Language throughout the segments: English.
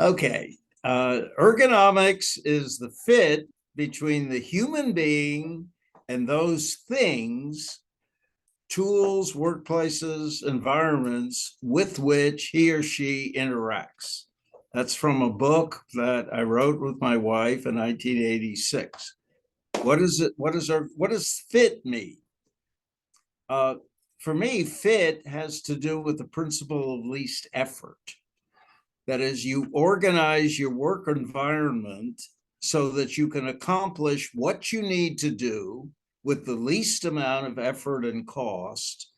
Okay. Ergonomics is the fit between the human being and those things, tools, workplaces, environments with which he or she interacts. That's from a book that I wrote with my wife in 1986. What is it? What does fit mean? For me, fit has to do with the principle of least effort. That is, you organize your work environment so that you can accomplish what you need to do with the least amount of effort and cost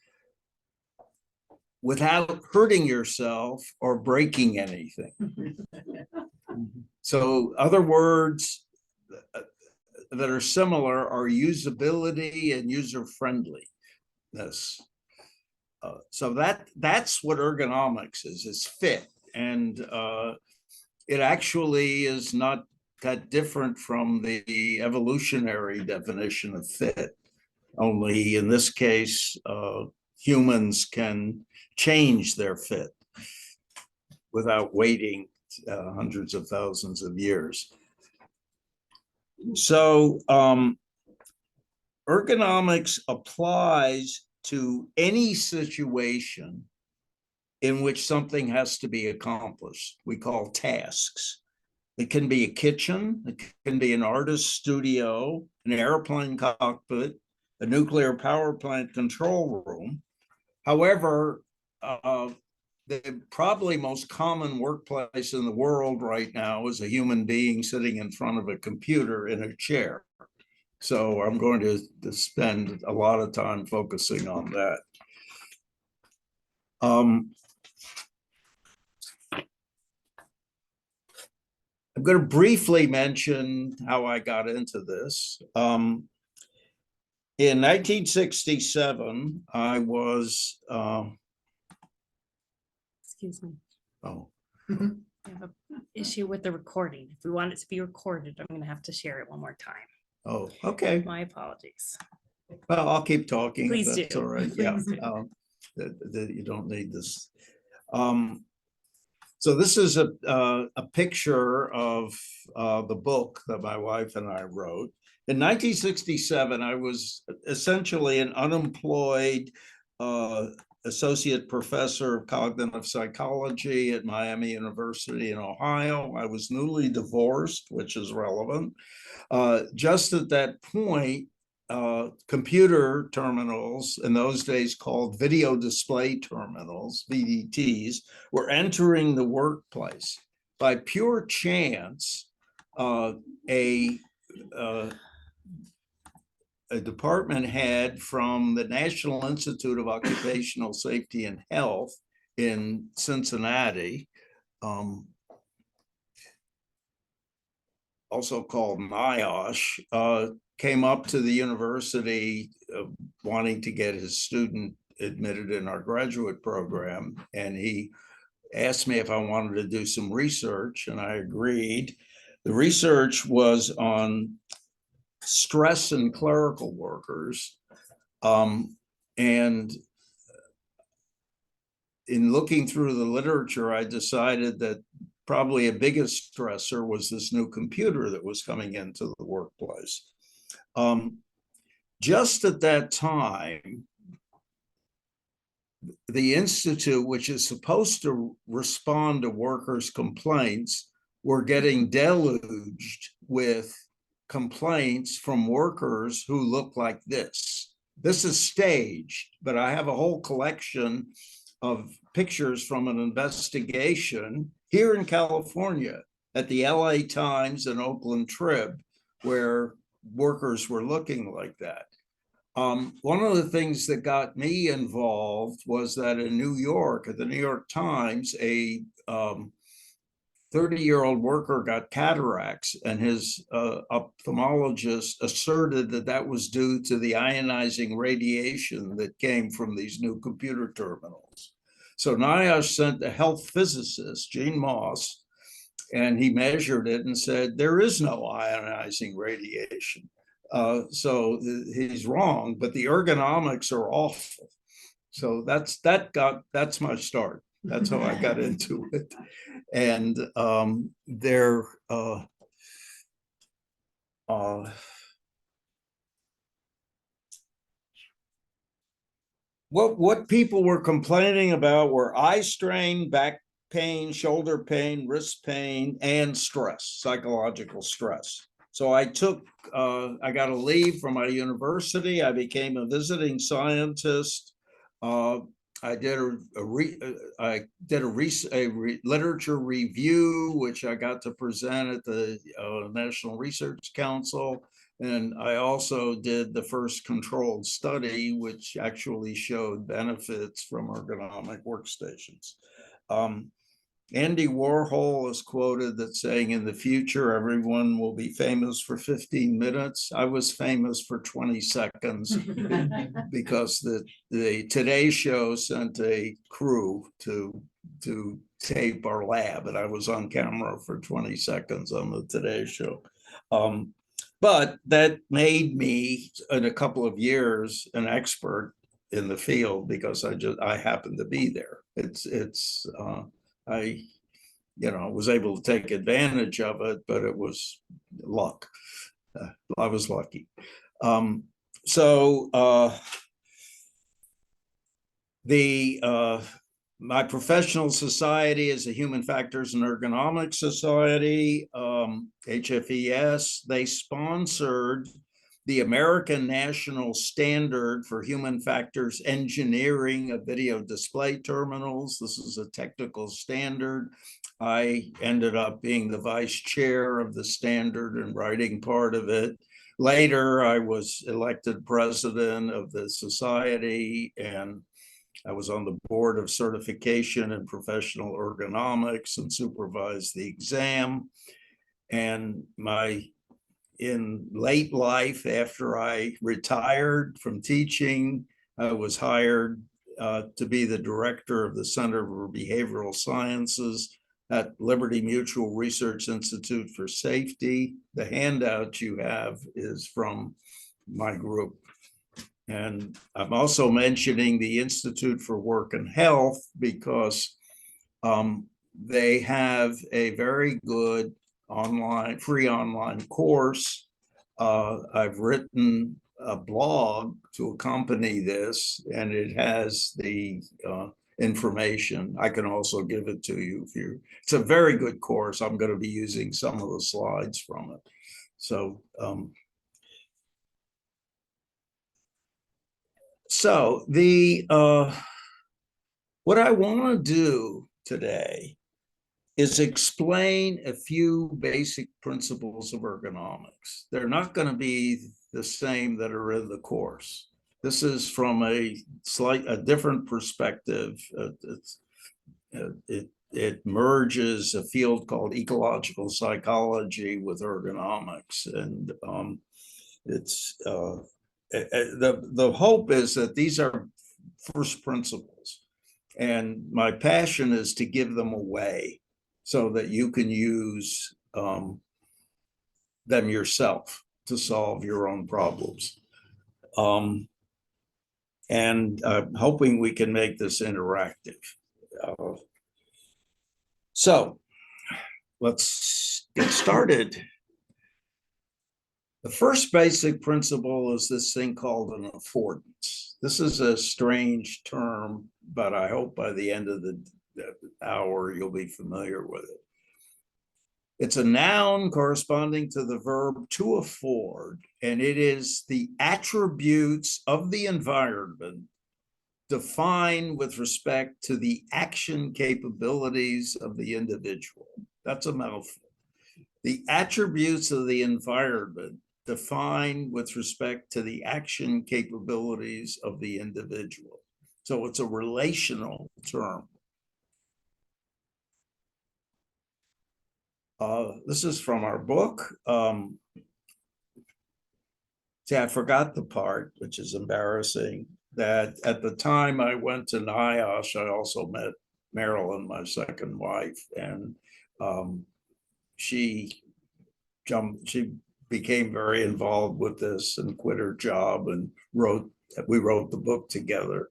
without hurting yourself or breaking anything. So other words that are similar are usability and user-friendliness. So that's what ergonomics is fit. And it actually is not that different from the evolutionary definition of fit. Only in this case, humans can change their fit without waiting hundreds of thousands of years. So ergonomics applies to any situation in which something has to be accomplished. We call tasks. It can be a kitchen, it can be an artist's studio, an airplane cockpit, a nuclear power plant control room. However, the probably most common workplace in the world right now is a human being sitting in front of a computer in a chair. So I'm going to spend a lot of time focusing on that. I'm going to briefly mention how I got into this. In 1967, I was. Excuse me. Oh. I have an issue with the recording. If we want it to be recorded, I'm going to have to share it one more time. Oh, okay. My apologies. Well, I'll keep talking. Please if that's do. All right. Please yeah. You don't need this. So this is a picture of the book that my wife and I wrote. In 1967, I was essentially an unemployed associate professor of cognitive psychology at Miami University in Ohio. I was newly divorced, which is relevant. Just at that point, computer terminals, in those days called video display terminals, VDTs, were entering the workplace. By pure chance, a department head from the National Institute of Occupational Safety and Health in Cincinnati, also called NIOSH, came up to the university wanting to get his student admitted in our graduate program. And he asked me if I wanted to do some research, and I agreed. The research was on stress in clerical workers. And in looking through the literature, I decided that probably a biggest stressor was this new computer that was coming into the workplace. Just at that time, the Institute, which is supposed to respond to workers' complaints, were getting deluged with complaints from workers who look like this. This is staged, but I have a whole collection of pictures from an investigation here in California at the LA Times and Oakland Trib, where workers were looking like that. One of the things that got me involved was that in New York, at the New York Times, a 30-year-old worker got cataracts, and his ophthalmologist asserted that that was due to the ionizing radiation that came from these new computer terminals. So NIOSH sent a health physicist, Gene Moss, and he measured it and said, there is no ionizing radiation. So he's wrong, but the ergonomics are awful. So that's my start. That's how I got into it. And they're what people were complaining about were eye strain, back pain, shoulder pain, wrist pain, and stress, psychological stress. So I got a leave from my university. I became a visiting scientist. I did a literature review, which I got to present at the National Research Council. And I also did the first controlled study, which actually showed benefits from ergonomic workstations. Andy Warhol is quoted that saying, in the future, everyone will be famous for 15 minutes. I was famous for 20 seconds because the Today Show sent a crew to tape our lab, and I was on camera for 20 seconds on the Today Show. But that made me, in a couple of years, an expert in the field because I happened to be there. I was able to take advantage of it, but it was luck. I was lucky. My professional society is a Human Factors and Ergonomics Society, HFES. They sponsored the American National Standard for Human Factors Engineering of Video Display Terminals. This is a technical standard. I ended up being the vice chair of the standard and writing part of it. Later, I was elected president of the society, and I was on the board of certification in professional ergonomics and supervised the exam. And in late life, after I retired from teaching, I was hired to be the director of the Center for Behavioral Sciences at Liberty Mutual Research Institute for Safety. The handout you have is from my group. And I'm also mentioning the Institute for Work and Health because they have a very good free online course. I've written a blog to accompany this, and it has the information. I can also give it to you it's a very good course. I'm going to be using some of the slides from it. So what I want to do today is explain a few basic principles of ergonomics. They're not going to be the same that are in the course. This is from a different perspective. It merges a field called ecological psychology with ergonomics, and the hope is that these are first principles, and my passion is to give them away so that you can use them yourself to solve your own problems. And I'm hoping we can make this interactive. So let's get started. The first basic principle is this thing called an affordance. This is a strange term, but I hope by the end of the hour you'll be familiar with it. It's a noun corresponding to the verb to afford, and it is the attributes of the environment defined with respect to the action capabilities of the individual. That's a mouthful. The attributes of the environment defined with respect to the action capabilities of the individual. So it's a relational term. This is from our book. See, I forgot the part, which is embarrassing, that at the time I went to NIOSH, I also met Marilyn, my second wife, and she became very involved with this and quit her job and we wrote the book together.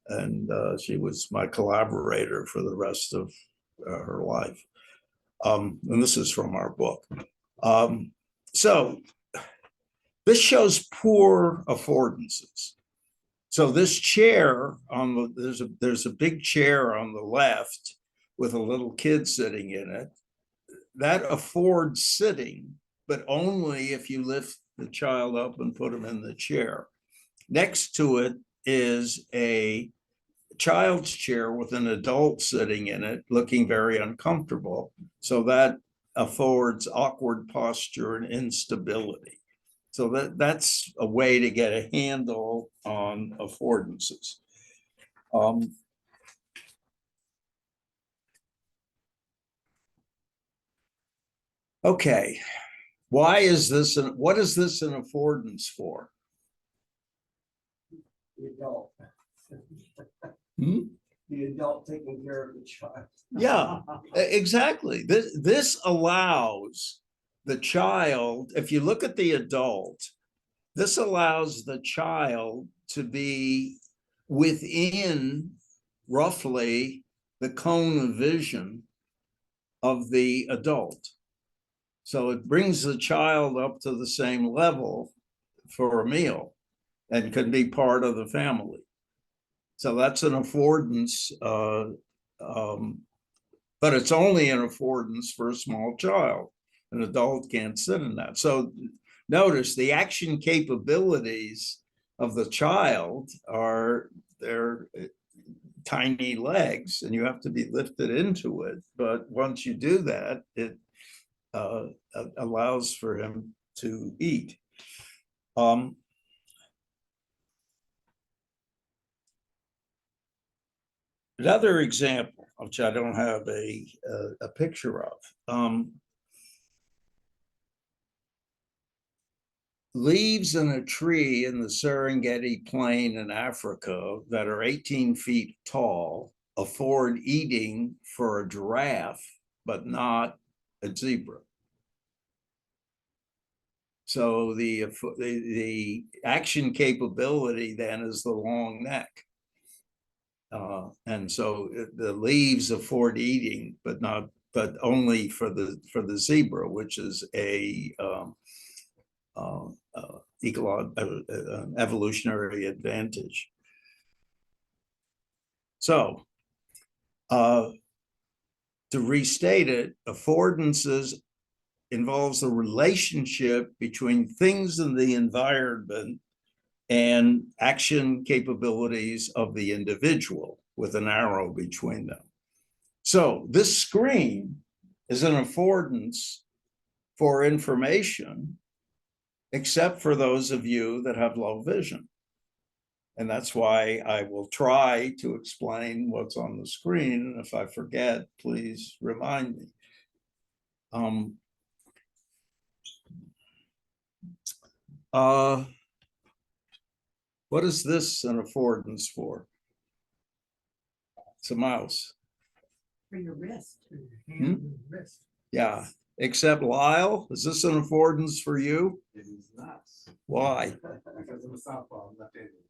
and she was my collaborator for the rest of her life. And this is from our book. So this shows poor affordances. So this chair on there's a big chair on the left with a little kid sitting in it. That affords sitting, but only if you lift the child up and put him in the chair. Next to it is a child's chair with an adult sitting in it, looking very uncomfortable. So that affords awkward posture and instability. So that's a way to get a handle on affordances. Okay, why is this, what is this an affordance for? The adult. Hmm? The adult taking care of the child. Yeah, exactly. This allows the child, if you look at the adult, this allows the child to be within roughly the cone of vision of the adult. So it brings the child up to the same level for a meal and can be part of the family. So that's an affordance, but it's only an affordance for a small child. An adult can't sit in that. So notice the action capabilities of the child are their tiny legs, and you have to be lifted into it. But once you do that, it allows for him to eat. Another example, which I don't have a picture of, leaves in a tree in the Serengeti Plain in Africa that are 18 feet tall afford eating for a giraffe, but not a zebra. So the action capability then is the long neck. And so the leaves afford eating, but only for the zebra, which is a evolutionary advantage. So to restate it, affordances involves the relationship between things in the environment and action capabilities of the individual with an arrow between them. So this screen is an affordance for information, except for those of you that have low vision. And that's why I will try to explain what's on the screen. And if I forget, please remind me. What is this an affordance for? It's a mouse. For your wrist. For your hand and wrist. Yeah, except Lyle, is this an affordance for you? It is not. Why? Because I'm a softball, I'm left-handed.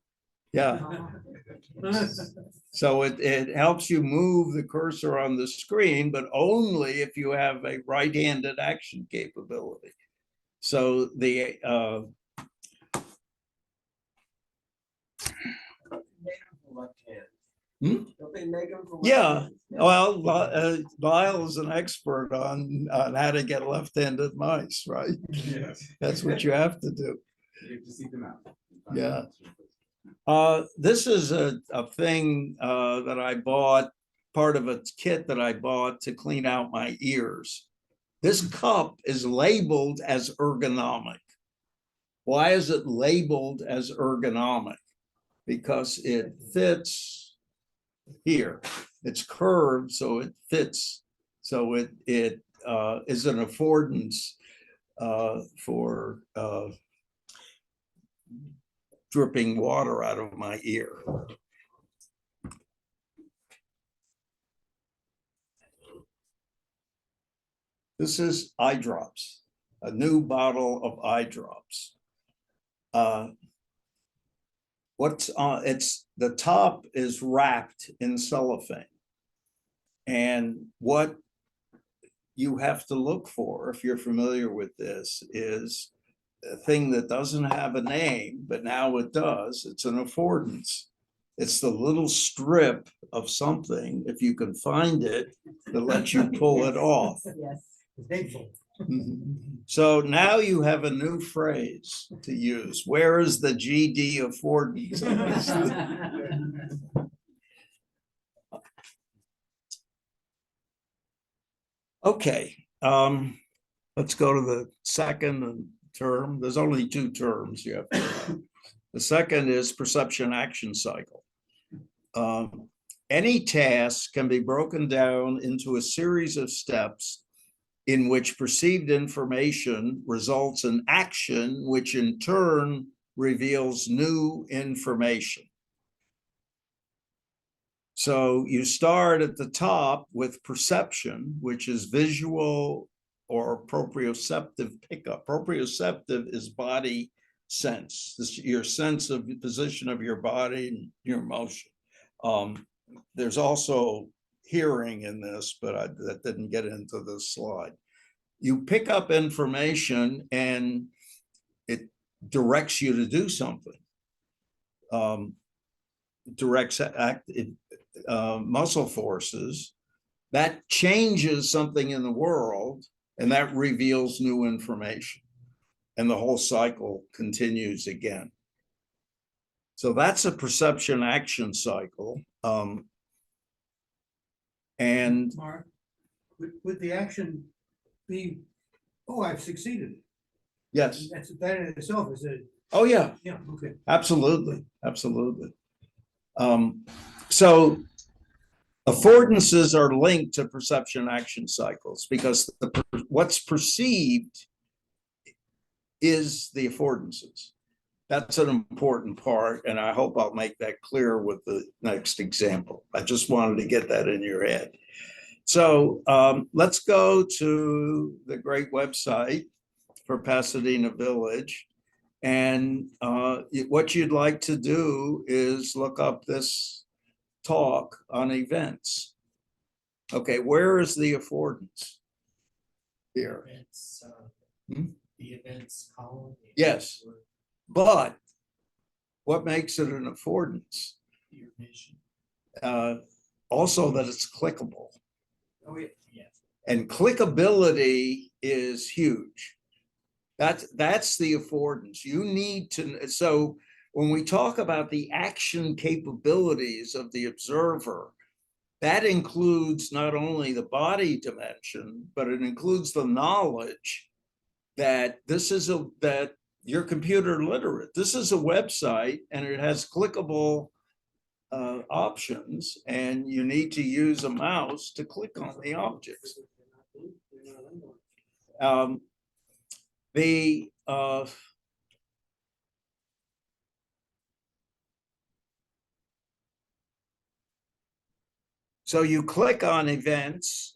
Yeah. So it helps you move the cursor on the screen, but only if you have a right-handed action capability. So the Left hand. Don't they make them for yeah, well, Lyle is an expert on how to get left-handed mice, right? Yes. That's what you have to do. You have to seek them out. Yeah. This is a thing that I bought, part of a kit that I bought to clean out my ears. This cup is labeled as ergonomic. Why is it labeled as ergonomic? Because it fits here. It's curved, so it fits. So it is an affordance for dripping water out of my ear. This is eye drops, a new bottle of eye drops. what's on it's the top is wrapped in cellophane. And what you have to look for, if you're familiar with this, is a thing that doesn't have a name, but now it does. It's an affordance. It's the little strip of something, if you can find it, that lets you pull it off. Yes. Thankful. So now you have a new phrase to use. Where is the GD affordance? Okay, let's go to the second term. There's only two terms you have to have. The second is perception action cycle. Any task can be broken down into a series of steps in which perceived information results in action, which in turn reveals new information. So you start at the top with perception, which is visual or proprioceptive pickup. Proprioceptive is body sense, your sense of the position of your body and your motion. There's also hearing in this, but that didn't get into this slide. You pick up information and it directs you to do something. Directs muscle forces, that changes something in the world, and that reveals new information. And the whole cycle continues again. So that's a perception action cycle. And Marv, would the action be, oh, I've succeeded? yes, That in itself is a, oh yeah, yeah, okay. absolutely, absolutely. So affordances are linked to perception action cycles because what's perceived is the affordances. That's an important part, and I hope I'll make that clear with the next example. I just wanted to get that in your head. So let's go to the great website for Pasadena Village. And what you'd like to do is look up this talk on events. Okay, where is the affordance? Here. Events, Hmm? the events column. Yes. But what makes it an affordance? Your vision. Also that it's clickable. Oh, yeah. Yes. And clickability is huge. That's the affordance. You need to, so when we talk about the action capabilities of the observer, that includes not only the body dimension, but it includes the knowledge that that you're computer literate. This is a website and it has clickable options, and you need to use a mouse to click on the objects. So you click on events.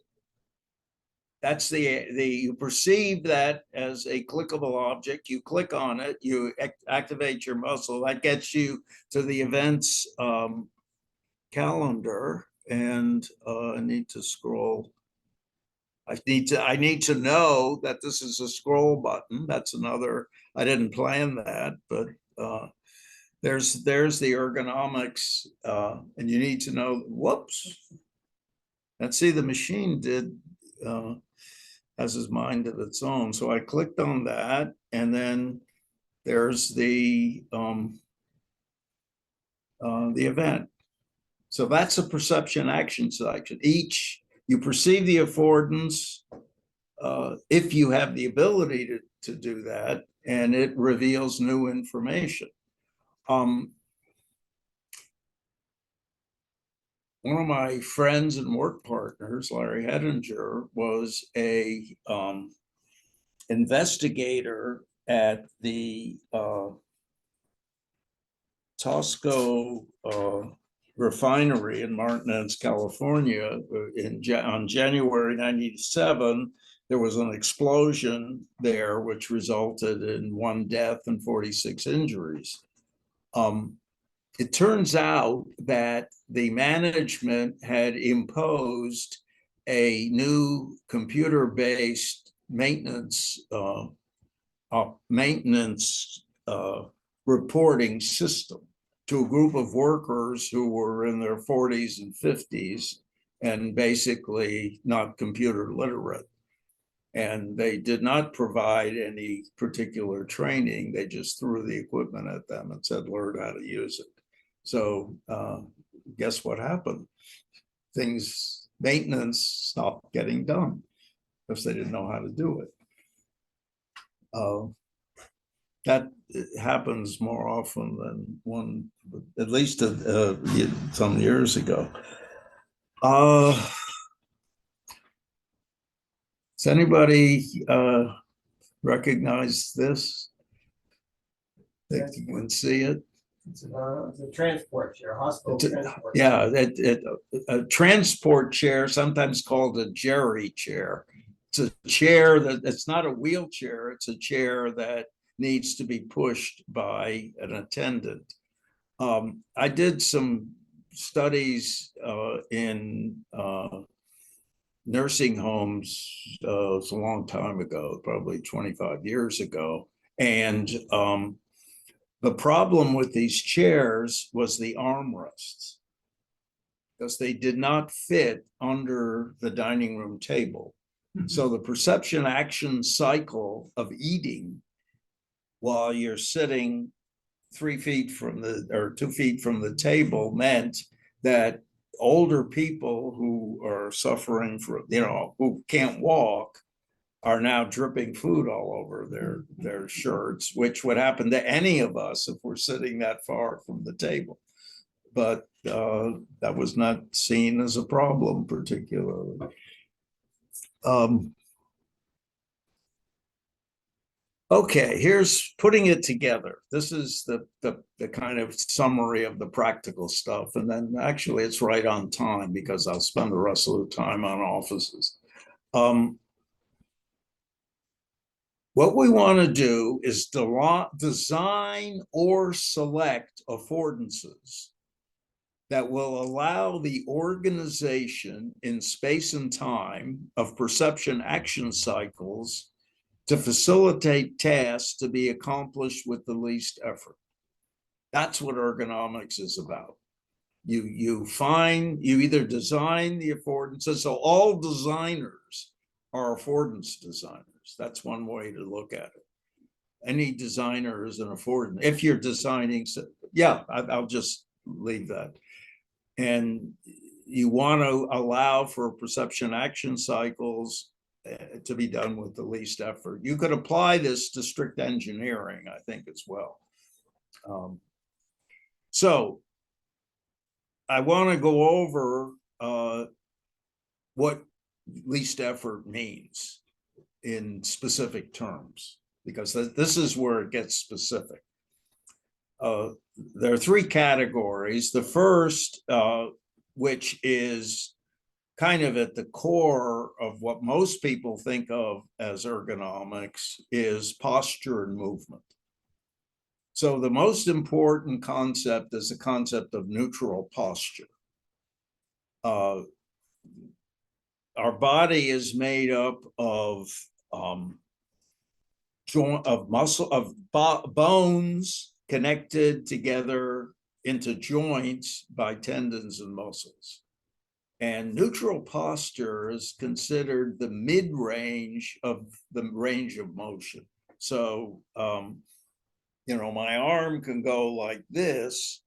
That's you perceive that as a clickable object. You click on it, you activate your muscle. That gets you to the events calendar. And I need to scroll. I need to know that this is a scroll button. That's another. I didn't plan that, but there's the ergonomics, and you need to know. Whoops. And see, the machine has his mind of its own. So I clicked on that, and then there's the event. So that's a perception action section. You perceive the affordance if you have the ability to do that, and it reveals new information. One of my friends and work partners, Larry Hedinger, was a investigator at the Tosco refinery in Martinez, California. On January 97, there was an explosion there, which resulted in 1 death and 46 injuries. it turns out that the management had imposed a new computer-based maintenance reporting system to a group of workers who were in their 40s and 50s and basically not computer literate. And they did not provide any particular training. They just threw the equipment at them and said, learn how to use it. So guess what happened? Maintenance stopped getting done because they didn't know how to do it. That happens more often than one, at least some years ago. Does anybody recognize this? Think you can see it? It's a transport chair, hospital transport. Yeah, a transport chair, sometimes called a jerry chair. It's a chair that it's not a wheelchair. It's a chair that needs to be pushed by an attendant. I did some studies in nursing homes. It's a long time ago, probably 25 years ago, and the problem with these chairs was the armrests, because they did not fit under the dining room table. So the perception action cycle of eating while you're sitting 3 feet from or 2 feet from the table meant that older people who are suffering from, who can't walk, are now dripping food all over their shirts, which would happen to any of us if we're sitting that far from the table. But that was not seen as a problem particularly. Okay, here's putting it together. This is the kind of summary of the practical stuff. And then actually it's right on time because I'll spend the rest of the time on offices. What we want to do is design or select affordances that will allow the organization in space and time of perception action cycles to facilitate tasks to be accomplished with the least effort. That's what ergonomics is about. You either design the affordances, so all designers are affordance designers. That's one way to look at it. Any designer is an affordance. If you're designing, yeah, I'll just leave that. And you want to allow for perception action cycles to be done with the least effort. You could apply this to strict engineering, I think, as well. So I want to go over what least effort means in specific terms, because this is where it gets specific. There are 3 categories. The first, which is kind of at the core of what most people think of as ergonomics, is posture and movement. So the most important concept is the concept of neutral posture. Our body is made up of bones connected together into joints by tendons and muscles. And neutral posture is considered the mid-range of the range of motion. So, my arm can go like this,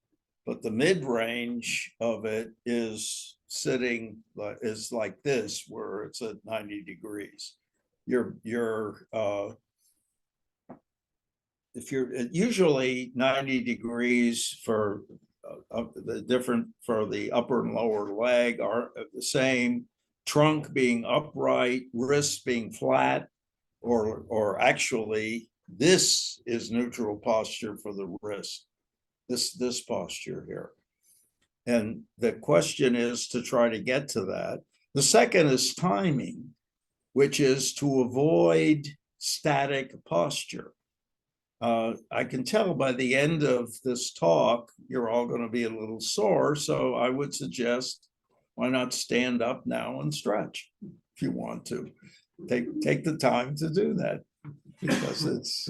but the mid-range of it is like this, where it's at 90 degrees. If you're usually 90 degrees for the upper and lower leg are the same, trunk being upright, wrists being flat, or actually this is neutral posture for the wrist, this posture here. And the question is to try to get to that. The second is timing, which is to avoid static posture. I can tell by the end of this talk, you're all going to be a little sore. So I would suggest, why not stand up now and stretch if you want to. Take the time to do that, because it's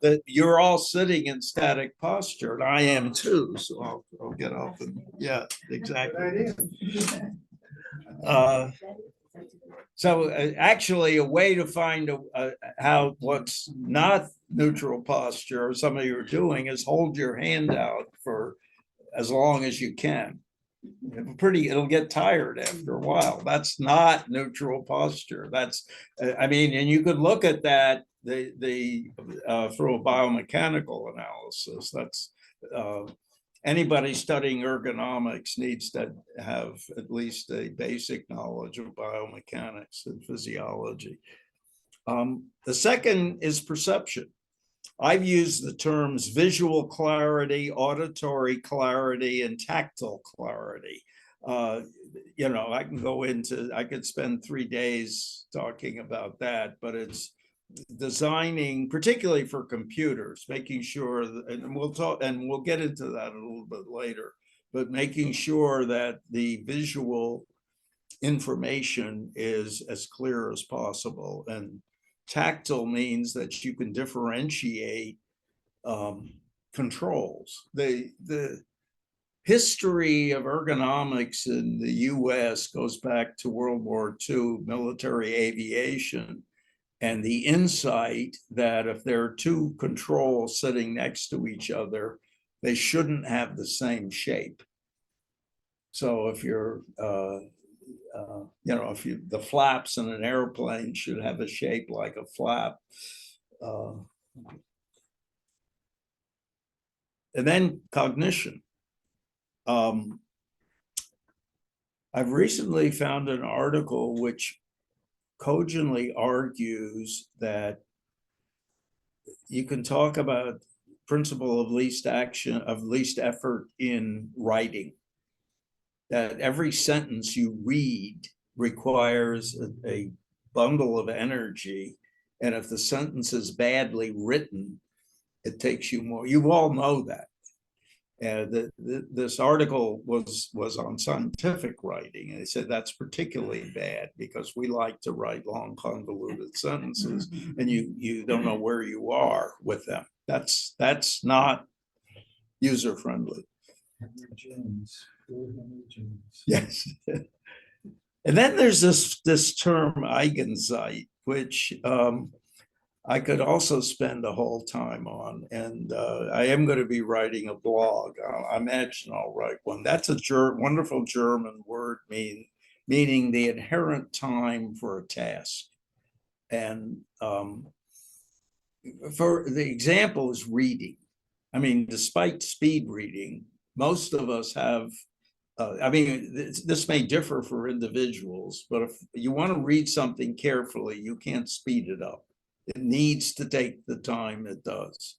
that you're all sitting in static posture, and I am too. So I'll get up and yeah, exactly. So actually, a way to find how what's not neutral posture, or some of you are doing, is hold your hand out for as long as you can. It'll get tired after a while. That's not neutral posture. That's, I mean, and you could look at that through a biomechanical analysis. That's anybody studying ergonomics needs to have at least a basic knowledge of biomechanics and physiology. The second is perception. I've used the terms visual clarity, auditory clarity, and tactile clarity. You know, I could spend 3 days talking about that, but it's designing, particularly for computers, making sure that, and we'll get into that a little bit later, but making sure that the visual information is as clear as possible. And tactile means that you can differentiate controls. The history of ergonomics in the US goes back to World War II military aviation, and the insight that if there are two controls sitting next to each other, they shouldn't have the same shape. So if you're you know, the flaps in an airplane should have a shape like a flap. And then cognition. I've recently found an article which cogently argues that you can talk about principle of least action, of least effort in writing. That every sentence you read requires a bundle of energy. And if the sentence is badly written, it takes you more. You all know that. This article was on scientific writing, and they said that's particularly bad because we like to write long, convoluted sentences, and you don't know where you are with them. That's not user friendly. Yes. And then there's this term Eigenseit, which I could also spend a whole time on, and I am going to be writing a blog. I imagine I'll write one. That's a wonderful German word meaning the inherent time for a task. And for the example is reading. I mean, despite speed reading, most of us have, I mean, this may differ for individuals, but if you want to read something carefully, you can't speed it up. It needs to take the time it does.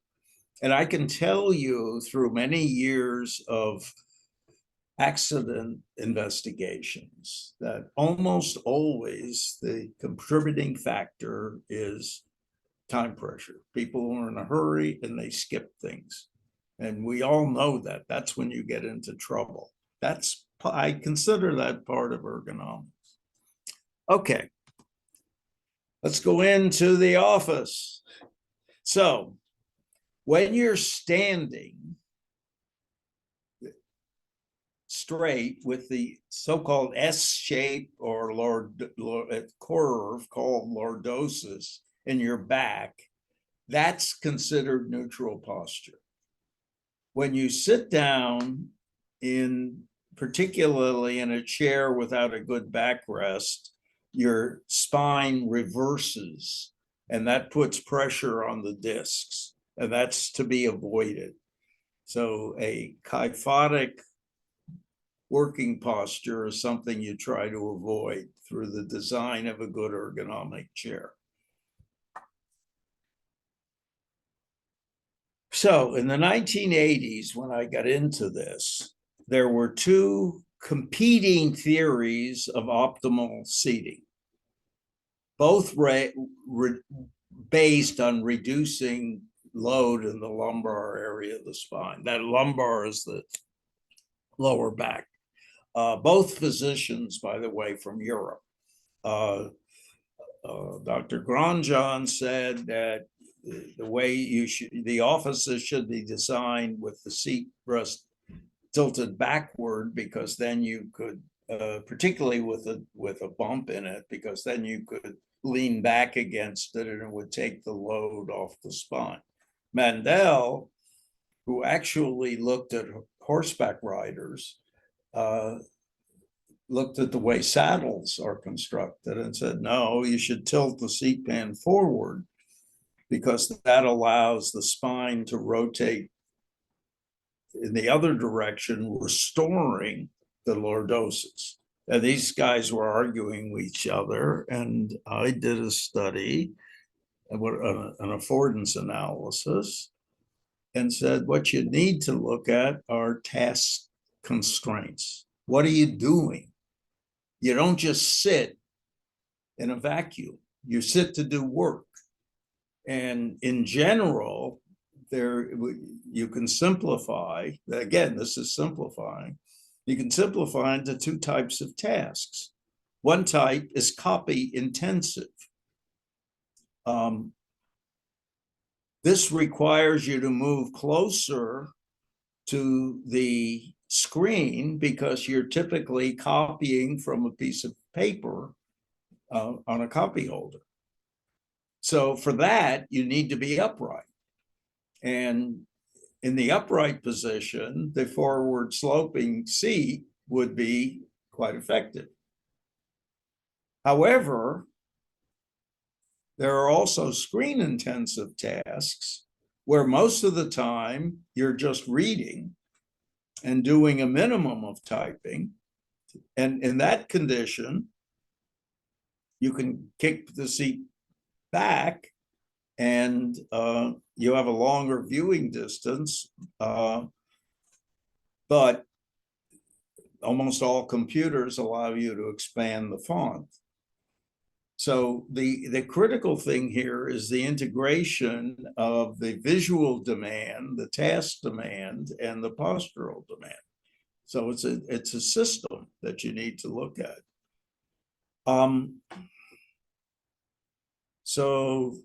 And I can tell you through many years of accident investigations that almost always the contributing factor is time pressure. People are in a hurry and they skip things. And we all know that. That's when you get into trouble. I consider that part of ergonomics. Okay. Let's go into the office. So when you're standing straight with the so-called S shape or curve called lordosis in your back, that's considered neutral posture. When you sit down particularly in a chair without a good backrest, your spine reverses, and that puts pressure on the discs, and that's to be avoided. So a kyphotic working posture is something you try to avoid through the design of a good ergonomic chair. So in the 1980s, when I got into this, there were two competing theories of optimal seating. both based on reducing load in the lumbar area of the spine. That lumbar is the lower back. Both physicians, by the way, from Europe. Dr. Grandjean said that the way the offices should be designed with the seat rest tilted backward, because then you could, particularly with a bump in it, because then you could lean back against it and it would take the load off the spine. Mandel, who actually looked at horseback riders, looked at the way saddles are constructed and said, no, you should tilt the seat pan forward, because that allows the spine to rotate in the other direction, restoring the lordosis. And these guys were arguing with each other, and I did a study, an affordance analysis, and said what you need to look at are task constraints. What are you doing? You don't just sit in a vacuum. You sit to do work. And in general, you can simplify, again, this is simplifying, you can simplify into two types of tasks. One type is copy intensive. This requires you to move closer to the screen because you're typically copying from a piece of paper on a copy holder. So for that, you need to be upright. And in the upright position, the forward sloping seat would be quite effective. However, there are also screen intensive tasks where most of the time you're just reading and doing a minimum of typing. And in that condition, you can kick the seat back and you have a longer viewing distance, but almost all computers allow you to expand the font. So the critical thing here is the integration of the visual demand, the task demand, and the postural demand. So it's a system that you need to look at. So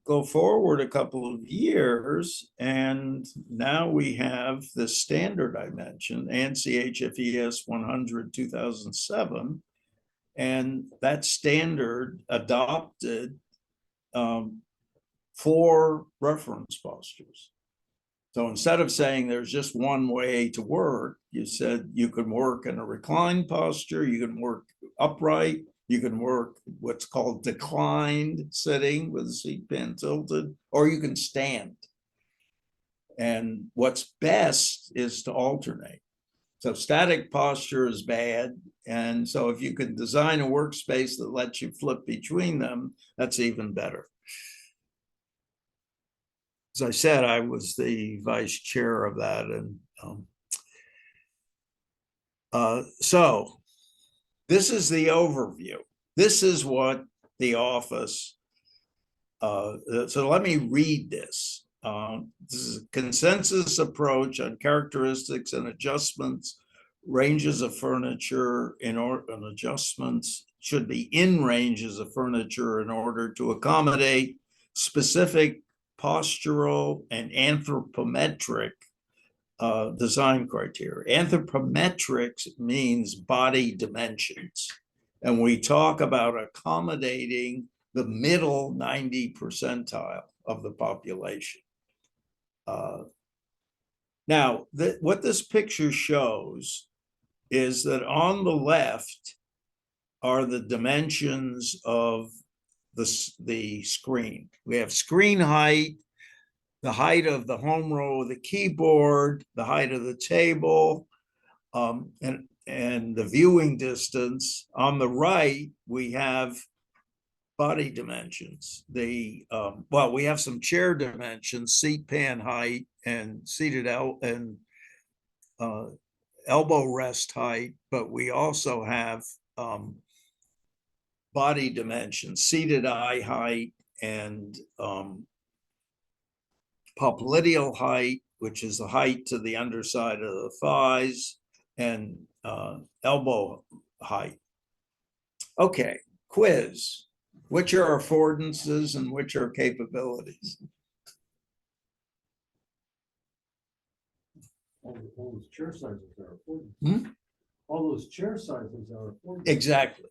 go forward a couple of years, and now we have the standard I mentioned, ANSI HFES 100 2007, and that standard adopted 4 reference postures. So instead of saying there's just one way to work, you said you can work in a reclined posture, you can work upright, you can work what's called declined sitting with the seat pan tilted, or you can stand. And what's best is to alternate. So static posture is bad. And so if you can design a workspace that lets you flip between them, that's even better. As I said, I was the vice chair of that. And so this is the overview. This is what the office, so let me read this. This is a consensus approach on characteristics and adjustments, ranges of furniture and adjustments should be in ranges of furniture in order to accommodate specific postural and anthropometric design criteria. Anthropometrics means body dimensions. And we talk about accommodating the middle 90 percentile of the population. Now, what this picture shows is that on the left are the dimensions of the screen. We have screen height, the height of the home row of the keyboard, the height of the table, and the viewing distance. On the right, we have body dimensions. Well, we have some chair dimensions, seat pan height and seated elbow rest height, but we also have body dimensions, seated eye height and popliteal height, which is the height to the underside of the thighs, and elbow height. Okay, quiz. Which are affordances and which are capabilities? All those chair sizes are afforded. Hmm? All those chair sizes are afforded. Exactly.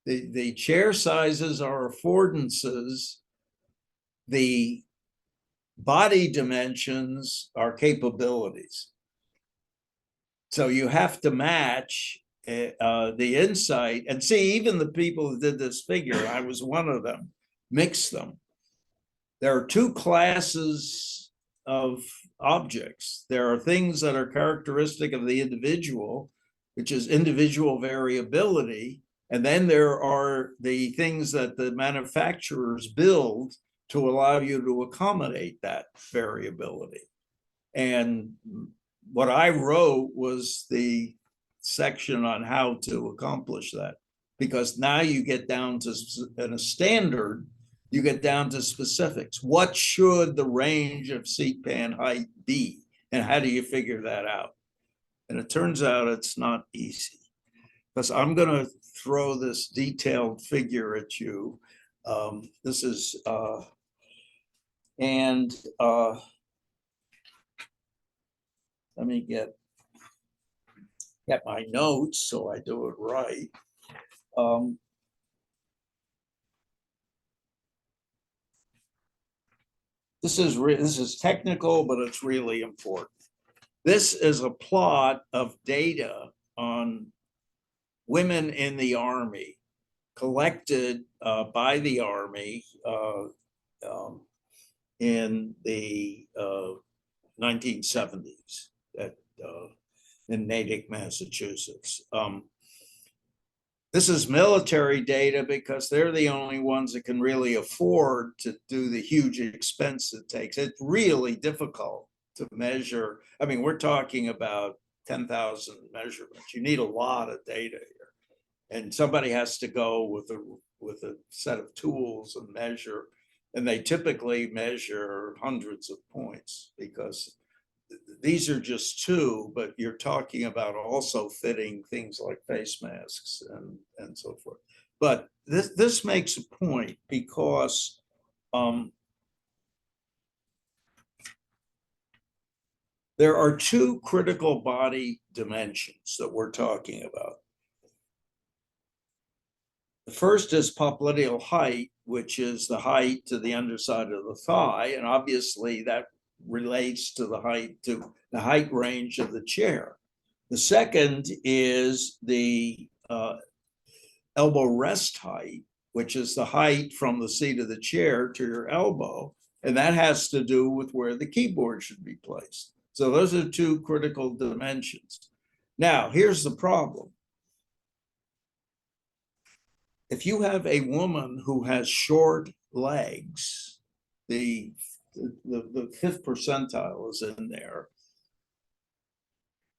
The chair sizes are affordances. The body dimensions are capabilities. So you have to match the insight, and see, even the people who did this figure, I was one of them, mix them. There are two classes of objects. There are things that are characteristic of the individual, which is individual variability. And then there are the things that the manufacturers build to allow you to accommodate that variability. And what I wrote was the section on how to accomplish that, because now you get down to, in a standard, you get down to specifics. What should the range of seat pan height be? And how do you figure that out? And it turns out it's not easy, because I'm going to throw this detailed figure at you. This is, let me get my notes so I do it right. This is technical, but it's really important. This is a plot of data on women in the Army collected by the Army in the 1970s in Natick, Massachusetts. This is military data because they're the only ones that can really afford to do the huge expense it takes. It's really difficult to measure. I mean, we're talking about 10,000 measurements. You need a lot of data here. And somebody has to go with a set of tools and measure. And they typically measure hundreds of points, because these are just two, but you're talking about also fitting things like face masks and so forth. But this makes a point, because there are two critical body dimensions that we're talking about. The first is popliteal height, which is the height to the underside of the thigh, and obviously that relates to the height range of the chair. The second is the elbow rest height, which is the height from the seat of the chair to your elbow, and that has to do with where the keyboard should be placed. So those are two critical dimensions. Now, here's the problem. If you have a woman who has short legs, the fifth percentile is in there,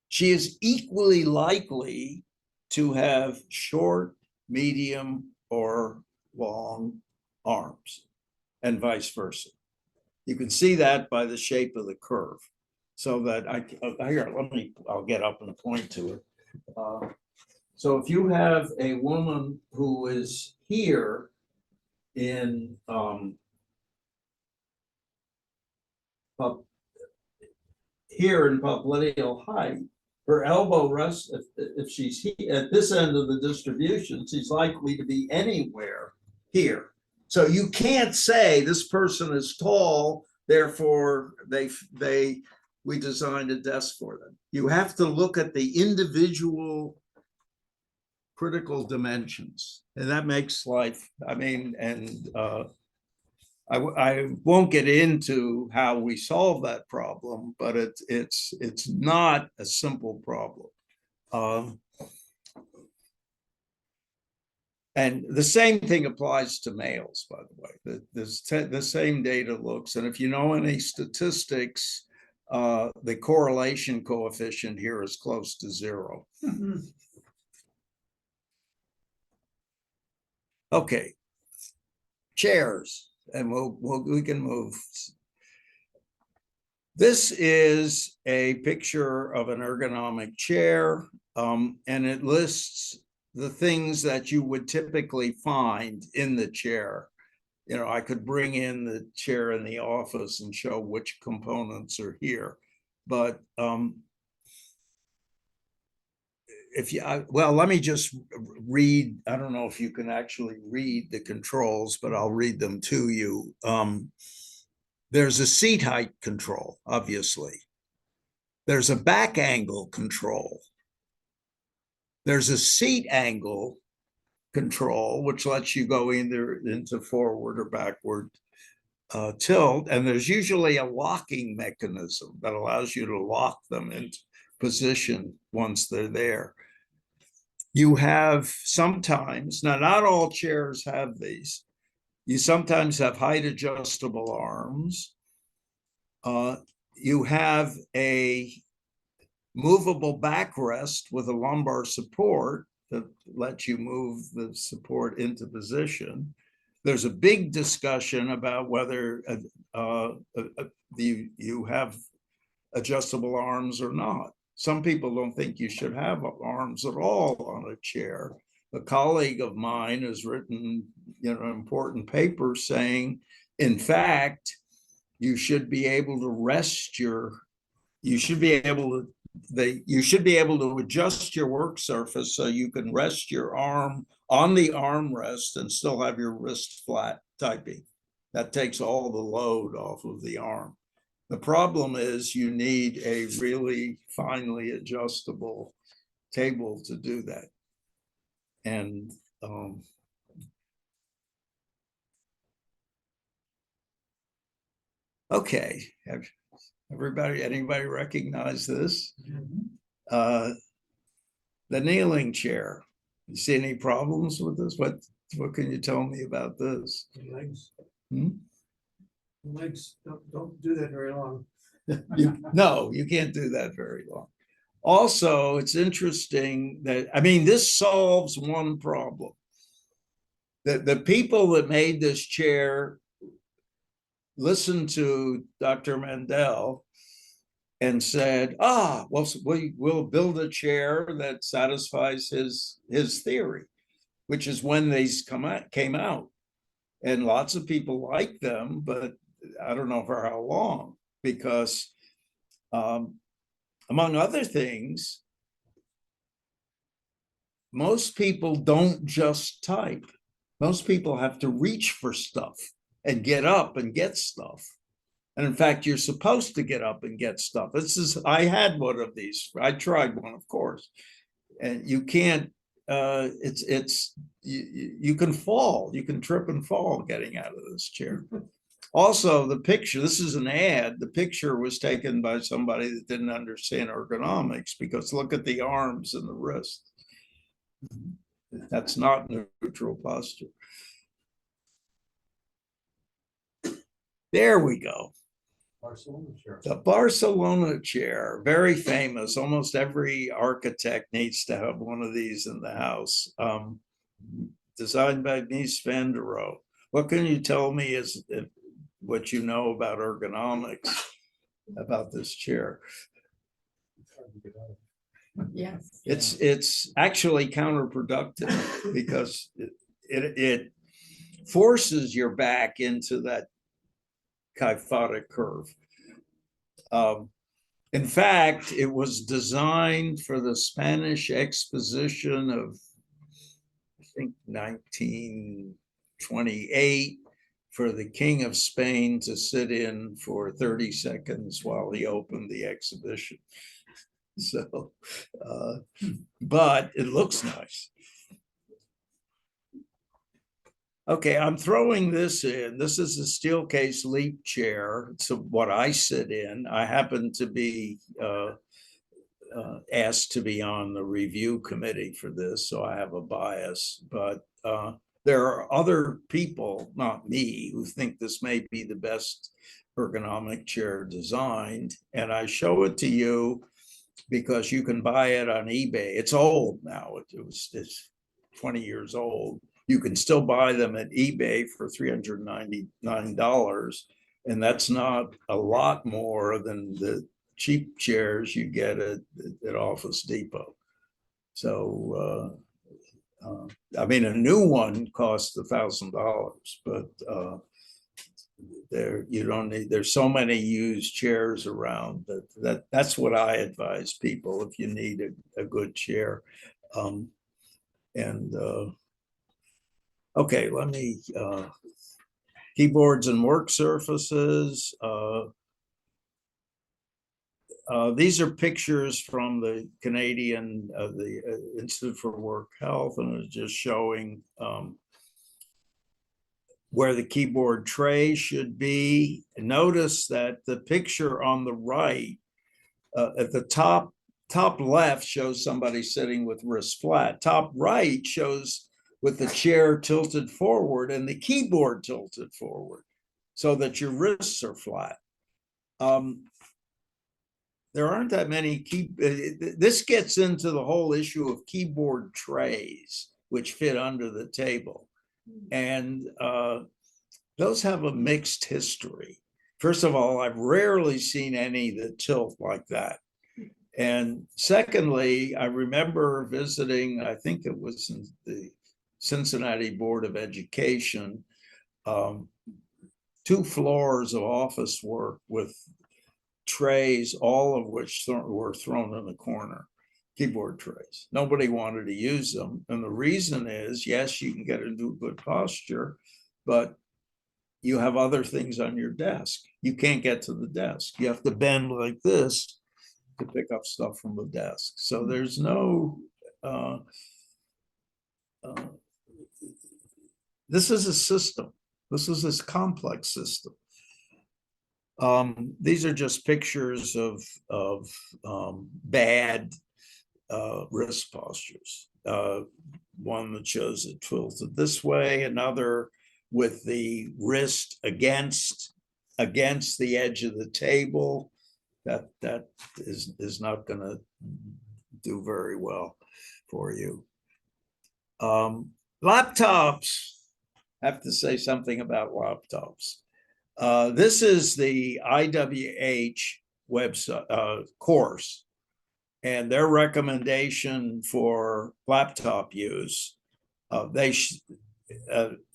she is equally likely to have short, medium, or long arms, and vice versa. You can see that by the shape of the curve. So that I'll get up and point to it. So if you have a woman who is here in popliteal height, her elbow rest, if she's at this end of the distribution, she's likely to be anywhere here. So you can't say this person is tall, therefore we designed a desk for them. You have to look at the individual critical dimensions, and that makes life, I mean, and I won't get into how we solve that problem, but it's not a simple problem. And the same thing applies to males, by the way. The same data looks, and if you know any statistics, the correlation coefficient here is close to 0. Okay. Chairs, and we can move. This is a picture of an ergonomic chair, and it lists the things that you would typically find in the chair. You know, I could bring in the chair in the office and show which components are here, but well, let me just read. I don't know if you can actually read the controls, but I'll read them to you. There's a seat height control, obviously. There's a back angle control. There's a seat angle control, which lets you go either into forward or backward tilt. And there's usually a locking mechanism that allows you to lock them into position once they're there. You have sometimes, now not all chairs have these, you sometimes have height adjustable arms. You have a movable backrest with a lumbar support that lets you move the support into position. There's a big discussion about whether you have adjustable arms or not. Some people don't think you should have arms at all on a chair. A colleague of mine has written, important papers saying, in fact, you should be able to rest you should be able to adjust your work surface so you can rest your arm on the armrest and still have your wrist flat typing. That takes all the load off of the arm. The problem is you need a really finely adjustable table to do that. And okay, anybody recognize this? The kneeling chair. You see any problems with this? What can you tell me about this? The legs. Hmm? The legs don't do that very long. No, you can't do that very long. Also, it's interesting that, this solves one problem. The people that made this chair listened to Dr. Mendel and said, well, we'll build a chair that satisfies his theory, which is when these came out. And lots of people like them, but I don't know for how long, because among other things, most people don't just type. Most people have to reach for stuff and get up and get stuff. And in fact, you're supposed to get up and get stuff. I had one of these. I tried one, of course. And you can't, you can fall. You can trip and fall getting out of this chair. Also, the picture, this is an ad. The picture was taken by somebody that didn't understand ergonomics, because look at the arms and the wrist. That's not neutral posture. There we go. Barcelona chair. The Barcelona chair, very famous. Almost every architect needs to have one of these in the house. Designed by Mies van der Rohe. What can you tell me is what you know about ergonomics about this chair? Yes. It's actually counterproductive because it forces your back into that kyphotic curve. In fact, it was designed for the Spanish Exposition of, I think, 1928, for the King of Spain to sit in for 30 seconds while he opened the exhibition. So, but it looks nice. Okay, I'm throwing this in. This is a Steelcase Leap chair. It's what I sit in. I happen to be asked to be on the review committee for this, so I have a bias. But there are other people, not me, who think this may be the best ergonomic chair designed. And I show it to you because you can buy it on eBay. It's old now. It's 20 years old. You can still buy them at eBay for $399, and that's not a lot more than the cheap chairs you get at Office Depot. So, I mean, a new one costs $1,000, but you don't need. There's so many used chairs around that's what I advise people if you need a good chair. Okay, let me keyboards and work surfaces. These are pictures from the Canadian, the Institute for Work Health, and it's just showing where the keyboard tray should be. Notice that the picture on the right, at the top left shows somebody sitting with wrists flat. Top right shows with the chair tilted forward and the keyboard tilted forward so that your wrists are flat. There aren't that many this gets into the whole issue of keyboard trays, which fit under the table. And those have a mixed history. First of all, I've rarely seen any that tilt like that. And secondly, I remember visiting, I think it was in the Cincinnati Board of Education, 2 floors of office work with trays, all of which were thrown in the corner, keyboard trays. Nobody wanted to use them. And the reason is, yes, you can get into good posture, but you have other things on your desk. You can't get to the desk. You have to bend like this to pick up stuff from the desk. So there's no, this is a system. This is this complex system. These are just pictures of bad wrist postures. One that shows it tilted this way, another with the wrist against the edge of the table. That is not going to do very well for you. Laptops. I have to say something about laptops. This is the IWH website course, and their recommendation for laptop use. On the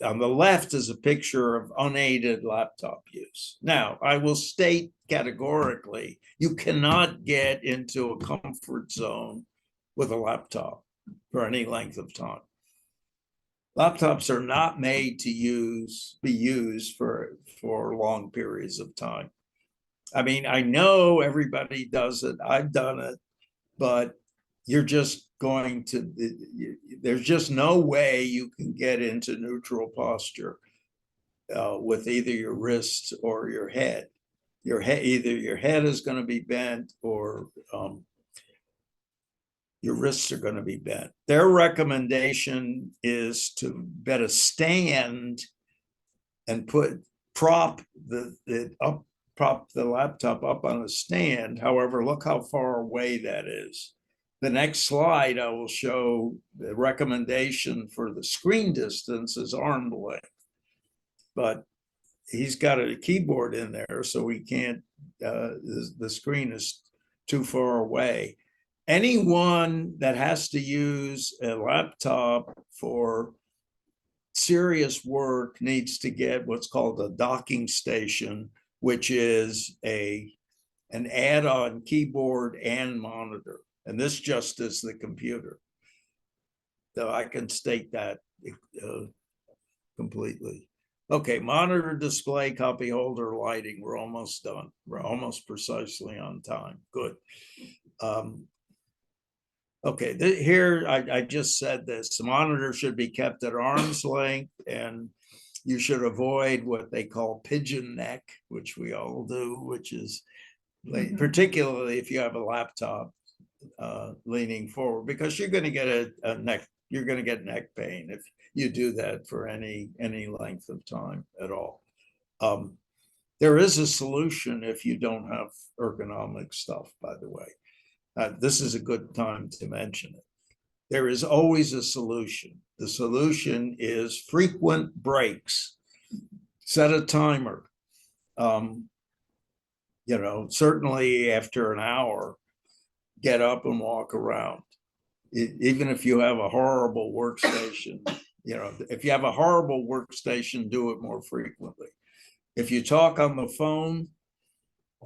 left is a picture of unaided laptop use. Now, I will state categorically, you cannot get into a comfort zone with a laptop for any length of time. Laptops are not made to be used for long periods of time. I mean, I know everybody does it. I've done it, but you're just going to, there's just no way you can get into neutral posture with either your wrists or your head. Either your head is going to be bent or your wrists are going to be bent. Their recommendation is to better stand and prop the laptop up on a stand. However, look how far away that is. The next slide, I will show the recommendation for the screen distance is arm length, but he's got a keyboard in there, so he can't, the screen is too far away. Anyone that has to use a laptop for serious work needs to get what's called a docking station, which is an add-on keyboard and monitor. And this just is the computer. So I can state that completely. Okay, monitor, display, copy holder, lighting. We're almost done. We're almost precisely on time. Good. Okay, here I just said this. The monitor should be kept at arm's length, and you should avoid what they call pigeon neck, which we all do, which is particularly if you have a laptop leaning forward, because you're going to get you're going to get neck pain if you do that for any length of time at all. There is a solution if you don't have ergonomic stuff, by the way. This is a good time to mention it. there is always a solution. The solution is frequent breaks. Set a timer. Certainly after an hour, get up and walk around. Even if you have a horrible workstation, if you have a horrible workstation, do it more frequently. If you talk on the phone,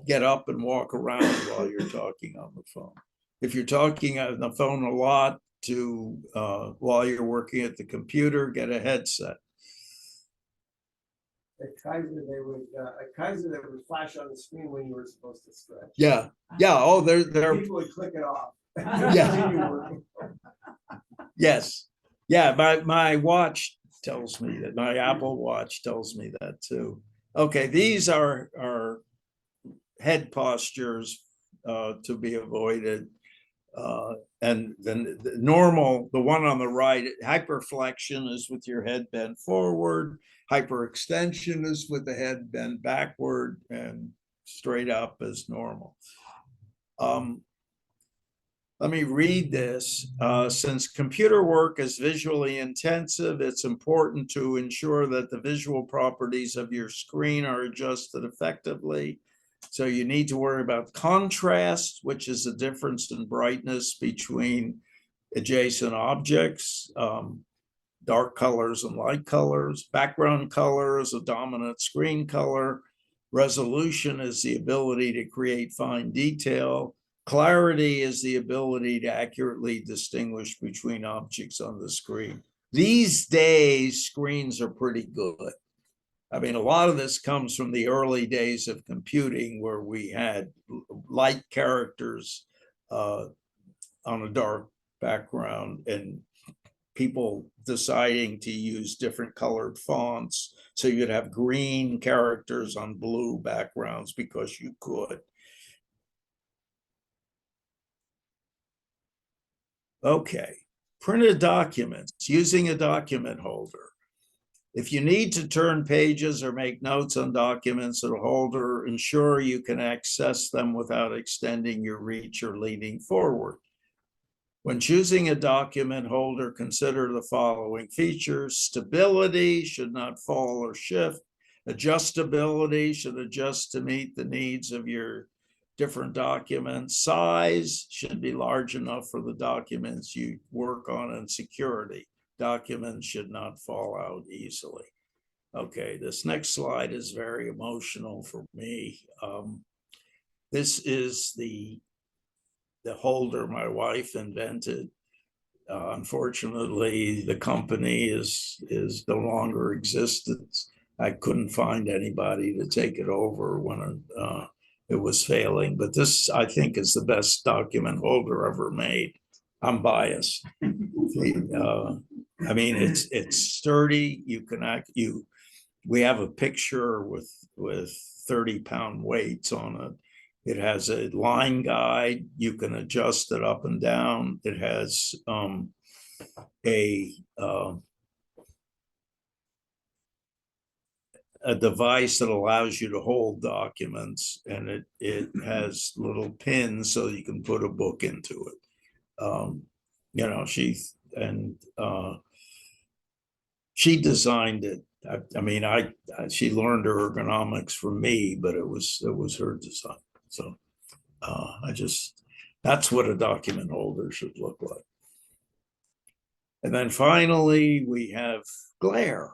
get up and walk around while you're talking on the phone. If you're talking on the phone a lot while you're working at the computer, get a headset. At Kaiser, they would flash on the screen when you were supposed to stretch. Yeah. Oh, they're People would click it off. Yeah. Yes. Yeah, my watch tells me that, my Apple Watch tells me that too. Okay, these are head postures to be avoided. And then the one on the right, hyperflexion is with your head bent forward. Hyperextension is with the head bent backward, and straight up is normal. Let me read this. Since computer work is visually intensive, it's important to ensure that the visual properties of your screen are adjusted effectively. So you need to worry about contrast, which is the difference in brightness between adjacent objects, dark colors and light colors. Background color is a dominant screen color. Resolution is the ability to create fine detail. Clarity is the ability to accurately distinguish between objects on the screen. These days, screens are pretty good. I mean, a lot of this comes from the early days of computing, where we had light characters on a dark background, and people deciding to use different colored fonts. So you'd have green characters on blue backgrounds because you could. Okay, printed documents, using a document holder. If you need to turn pages or make notes on documents in a holder, ensure you can access them without extending your reach or leaning forward. When choosing a document holder, consider the following features. Stability, should not fall or shift. Adjustability, should adjust to meet the needs of your different documents. Size, should be large enough for the documents you work on. And security, documents should not fall out easily. Okay, this next slide is very emotional for me. This is the holder my wife invented. Unfortunately, the company is no longer existence. I couldn't find anybody to take it over when it was failing. But this, I think, is the best document holder ever made. I'm biased. I mean, it's sturdy. We have a picture with 30-pound weights on it. It has a line guide. You can adjust it up and down. It has a device that allows you to hold documents, and it has little pins so you can put a book into it. She designed it. I mean, she learned her ergonomics from me, but it was her design. So that's what a document holder should look like. And then finally, we have glare,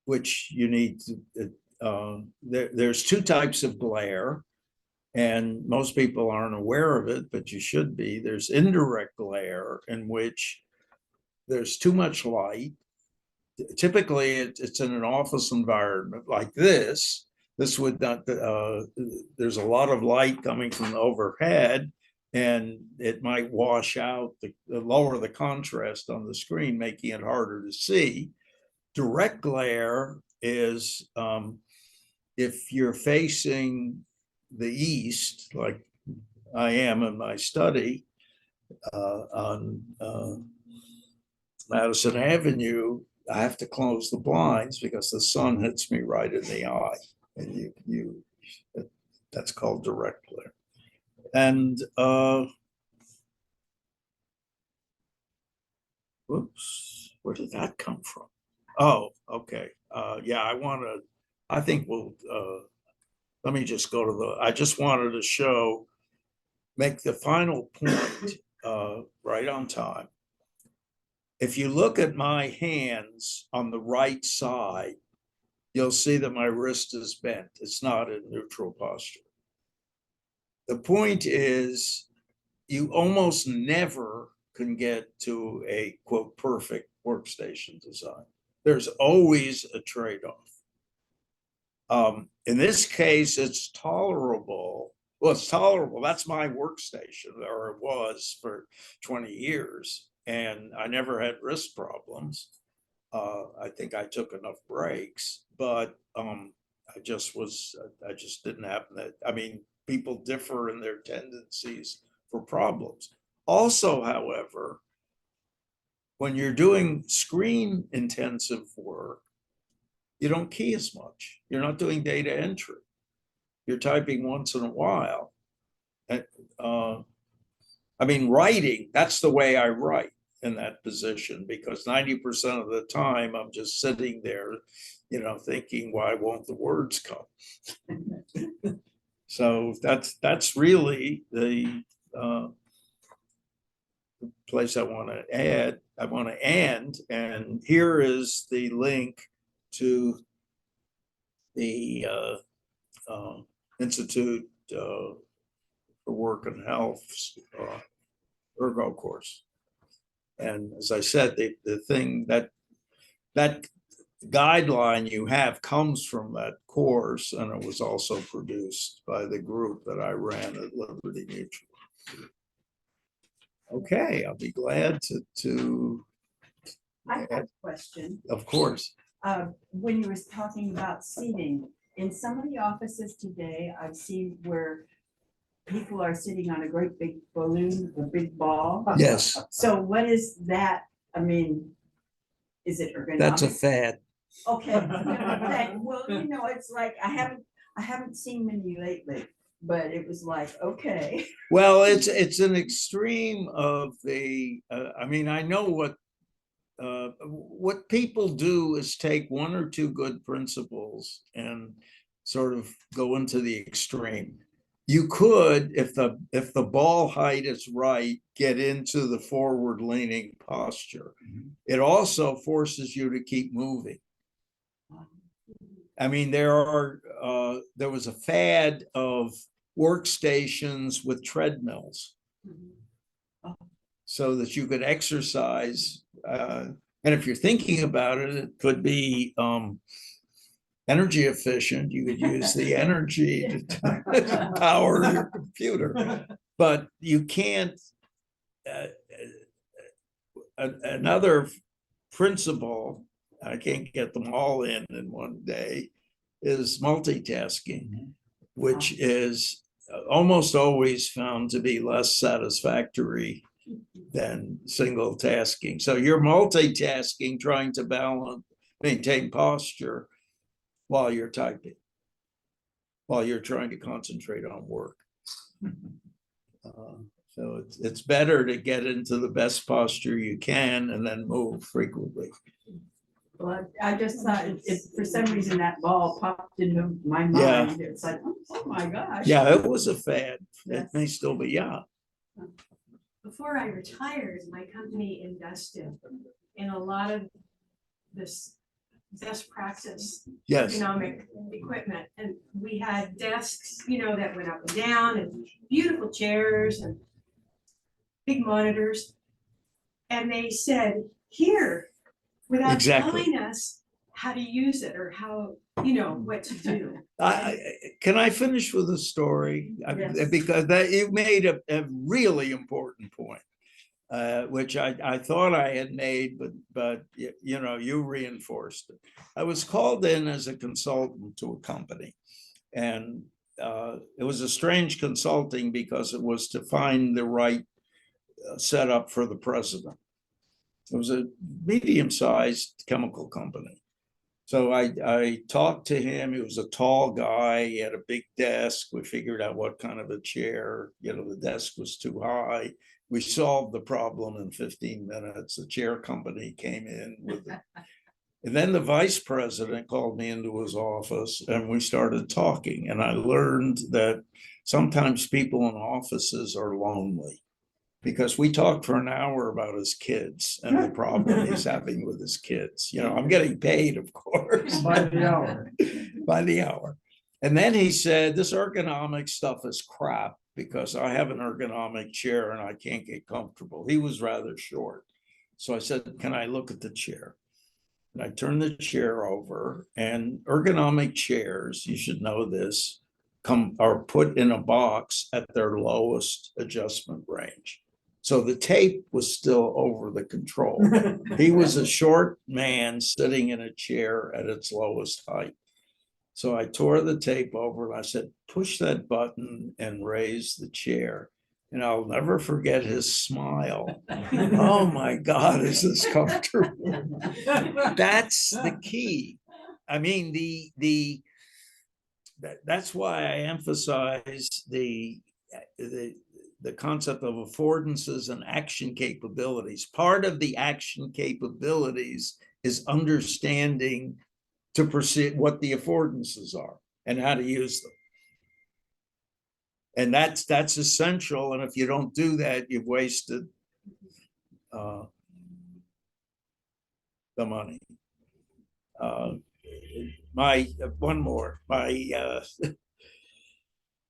which you need to, there's two types of glare, and most people aren't aware of it, but you should be. There's indirect glare, in which there's too much light. Typically, it's in an office environment like this. This would not, there's a lot of light coming from the overhead, and it might wash out, lower the contrast on the screen, making it harder to see. Direct glare is if you're facing the east, like I am in my study on Madison Avenue, I have to close the blinds because the sun hits me right in the eye. And that's called direct glare. And Whoops, where did that come from? Oh, okay. Yeah, I think let me just go to I just wanted to make the final point, right on time. If you look at my hands on the right side, you'll see that my wrist is bent. It's not in neutral posture. The point is, you almost never can get to a quote perfect workstation design. There's always a trade-off. In this case, it's tolerable. Well, it's tolerable. That's my workstation, or it was for 20 years. And I never had wrist problems. I think I took enough breaks, but I just didn't have that. I mean, people differ in their tendencies for problems. Also, however, when you're doing screen intensive work, you don't key as much. You're not doing data entry. You're typing once in a while. I mean, writing, that's the way I write in that position, because 90% of the time I'm just sitting there, thinking, why won't the words come? So that's really the place I want to add. I want to end, and here is the link to the Institute for Work and Health Ergo course. And as I said, the thing that guideline you have comes from that course, and it was also produced by the group that I ran at Liberty Mutual. Okay, I'll be glad to I have a question. Of course. When you were talking about seating, in some of the offices today, I've seen where people are sitting on a great big balloon, a big ball. Yes, So what is that? I mean, is it ergonomic? that's a fad. Okay, well, it's like, I haven't seen many lately, but it was like, okay. Well, it's an extreme of the. I mean, I know what people do is take one or two good principles and sort of go into the extreme. You could, if the ball height is right, get into the forward leaning posture. It also forces you to keep moving. I mean, there was a fad of workstations with treadmills so that you could exercise. And if you're thinking about it, it could be energy efficient. You could use the energy to power your computer, but you can't. Another principle, I can't get them all in one day, is multitasking, which is almost always found to be less satisfactory than single tasking. So you're multitasking, trying to maintain posture while you're typing, while you're trying to concentrate on work. So it's better to get into the best posture you can and then move frequently. Well, I just thought if for some reason that ball popped into my mind, Yeah. it's like, oh my gosh. Yeah, it was a fad. It Yes. may still be, yeah. Before I retired, my company invested in a lot of this best practice Yes. ergonomic equipment. And we had desks, that went up and down, and beautiful chairs and big monitors. And they said, here, without Exactly. telling us how to use it or how, what to do. Can I finish with a story? Yes. Because you made a really important point, which I thought I had made, but you reinforced it. I was called in as a consultant to a company, and it was a strange consulting because it was to find the right setup for the president. It was a medium-sized chemical company. So I talked to him. He was a tall guy. He had a big desk. We figured out what kind of a chair. The desk was too high. we solved the problem in 15 minutes. The chair company came in with it. And then the vice president called me into his office and we started talking. And I learned that sometimes people in offices are lonely because we talked for an hour about his kids and the problem he's having with his kids. You know, I'm getting paid, of course. By the hour. By the hour. And then he said, this ergonomic stuff is crap because I have an ergonomic chair and I can't get comfortable. He was rather short. So I said, can I look at the chair? And I turned the chair over, and ergonomic chairs, you should know this, are put in a box at their lowest adjustment range. So the tape was still over the control. He was a short man sitting in a chair at its lowest height. So I tore the tape over and I said, push that button and raise the chair. And I'll never forget his smile. Oh my God, is this comfortable? That's the key. I mean, that's why I emphasize the concept of affordances and action capabilities. Part of the action capabilities is understanding to perceive what the affordances are and how to use them. And that's essential. And if you don't do that, you've wasted the money. My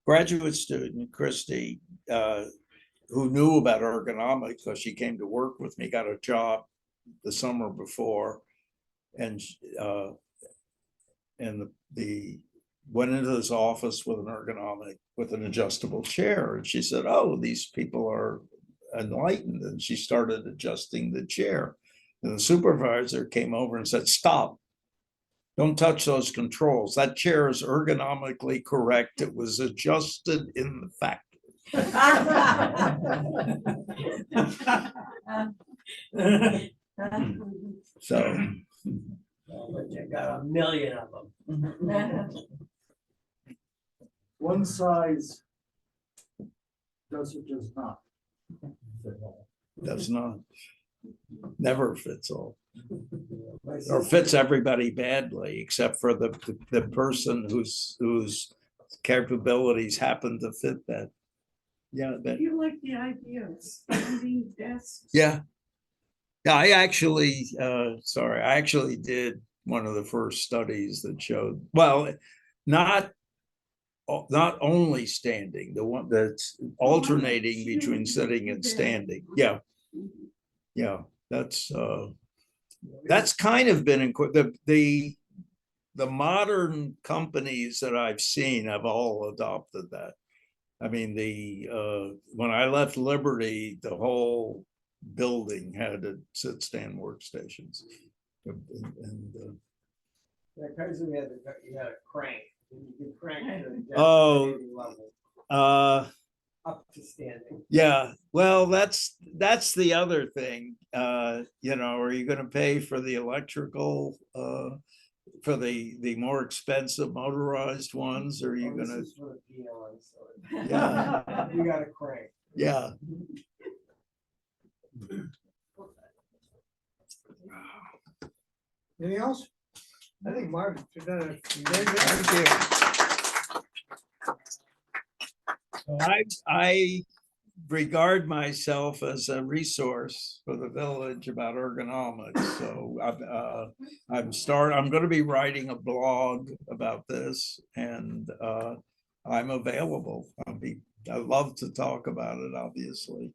graduate student, Christy, who knew about ergonomics because she came to work with me, got a job the summer before, and the went into his office with an adjustable chair. And she said, oh, these people are enlightened. And she started adjusting the chair. And the supervisor came over and said, stop, don't touch those controls. That chair is ergonomically correct. It was adjusted in the factory. So. But you got a million of them. One size does or does not. Does not. Never fits all. Or fits everybody badly, except for the person whose capabilities happen to fit that. Yeah. You like the idea of standing desks? Yeah. Yeah, I actually did one of the first studies that showed, well, not only standing, the one that's alternating between sitting and standing. Yeah. Yeah, that's kind of been the modern companies that I've seen have all adopted that. I mean, when I left Liberty, the whole building had a sit-stand workstations. And That Kaiser, you had a crank. And you could crank to the Oh, level up to standing. yeah, well, that's the other thing. You know, are you going to pay for the electrical for the more expensive motorized ones, or are you This going is for the peons, so Yeah. you got a crank. Yeah. Anything else? I think Marv, you've done a very good. Thank you. I regard myself as a resource for the village about ergonomics. So I'm going to be writing a blog about this, and I'm available. I'd love to talk about it, obviously.